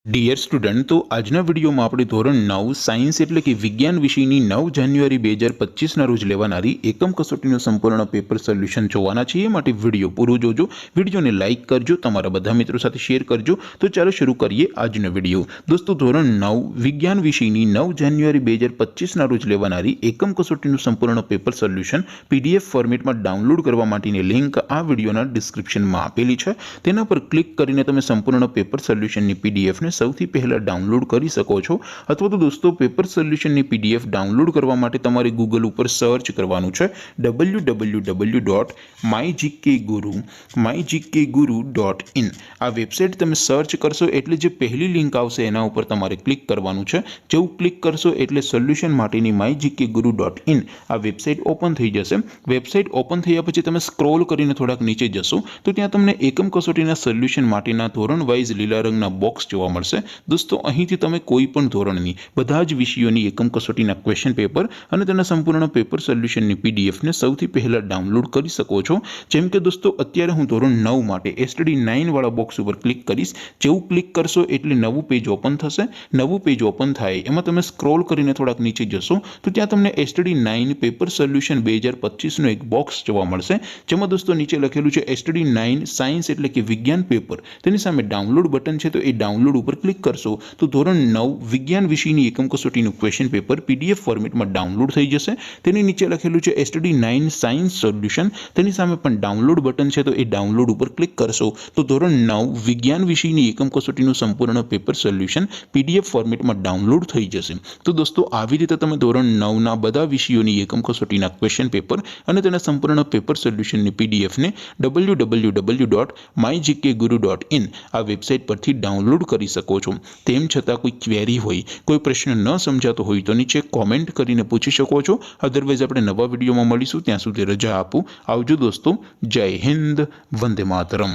Dear student, तो आजना video में આપણે ધોરણ 9 સાયન્સ એટલે કે વિજ્ઞાન વિષયની 9 જાન્યુઆરી 2025 ના રોજ લેવાનારી એકમ કસોટીનું સંપૂર્ણ પેપર સોલ્યુશન જોવાના છીએ। માટે વિડિયો પૂરો જોજો, વિડિયોને લાઈક કરજો, તમારા બધા મિત્રો સાથે શેર કરજો। તો ચાલો શરૂ કરીએ આજનો વિડિયો। દોસ્તો, ધોરણ 9 વિજ્ઞાન વિષયની 9 જાન્યુઆરી 2025 ના રોજ લેવાનારી એકમ કસોટીનું સંપૂર્ણ પેપર સોલ્યુશન પીડીએફ ફોર્મેટમાં ડાઉનલોડ કરવા માટેની લિંક આ વિડિયોના ડિસ્ક્રિપ્શનમાં આપેલી છે। તેના પર ક્લિક કરીને તમે સંપૂર્ણ પેપર સોલ્યુશનની પીડીએફ સૌથી પહેલા ડાઉનલોડ કરી શકો છો। અથવા તો દોસ્તો, પેપર સોલ્યુશનની પીડીએફ ડાઉનલોડ કરવા માટે તમારે ગૂગલ ઉપર સર્ચ કરવાનું છે www.mygkguru.in। આ વેબસાઇટ તમે સર્ચ કરશો એટલે જે પહેલી લિંક આવશે એના ઉપર તમારે ક્લિક કરવાનું છે। જેવું ક્લિક કરશો એટલે સોલ્યુશન માટેની mygkguru.in આ વેબસાઇટ ઓપન થઈ જશે। વેબસાઇટ ઓપન થયા પછી તમે સ્ક્રોલ કરીને થોડાક નીચે જશો તો ત્યાં તમને એકમ કસોટીના સોલ્યુશન માટેના ધોરણ વાઇઝ લીલા રંગના બોક્સ જોવા મળશે। दोस्तों, અહીંથી તમે કોઈ પણ ધોરણની બધા જ વિષયોની એકમ કસોટીના ક્વેશ્ચન પેપર અને તેના સંપૂર્ણ પેપર સોલ્યુશનની પીડીએફને સૌથી પહેલા ડાઉનલોડ કરી શકો છો। જેમ કે દોસ્તો, અત્યારે હું ધોરણ 9 માટે એસટીડી 9 વાળા બોક્સ ઉપર ક્લિક કરીશ। જેવું ક્લિક કરશો એટલે નવું પેજ ઓપન થશે। નવું પેજ ઓપન થાય એમાં તમે સ્ક્રોલ કરીને થોડાક નીચે જશો તો ત્યાં તમને એસટીડી 9 પેપર સોલ્યુશન 2025 નો એક બોક્સ જોવા મળશે। જેમાં દોસ્તો નીચે લખેલું છે એસટીડી 9 સાયન્સ એટલે કે વિજ્ઞાન પેપર। તેની સામે ડાઉનલોડ બટન છે, તો એ ડાઉનલોડ ઉપર ક્લિક કરશો તો ધોરણ 9 વિજ્ઞાન વિષયની એકમ કસોટીનું ક્વેશ્ચન પેપર પીડીએફ ફોર્મેટમાં ડાઉનલોડ થઈ જશે। તેની નીચે લખેલું છે એસટીડી 9 સાયન્સ સોલ્યુશન। તેની સામે પણ ડાઉનલોડ બટન છે, તો એ ડાઉનલોડ ઉપર ક્લિક કરશો તો ધોરણ 9 વિજ્ઞાન વિષયની એકમ કસોટીનું સંપૂર્ણ પેપર સોલ્યુશન પીડીએફ ફોર્મેટમાં ડાઉનલોડ થઈ જશે। તો દોસ્તો, આવી રીતે તમે ધોરણ 9 ના બધા વિષયોની એકમ કસોટીના ક્વેશ્ચન પેપર અને તેના સંપૂર્ણ પેપર સોલ્યુશનની પીડીએફને www.mygkguru.in આ વેબસાઇટ પરથી ડાઉનલોડ કરી શકો છો। તેમ છતાં કોઈ ક્વેરી હોય, કોઈ પ્રશ્ન ન સમજાતો હોય તો નીચે કોમેન્ટ કરીને પૂછી શકો છો। અધરવાઇઝ આપણે નવા વિડીયોમાં મળીશું, ત્યાં સુધી રજા આપો। આવજો દોસ્તો, જય હિન્દ, વંદે માતરમ।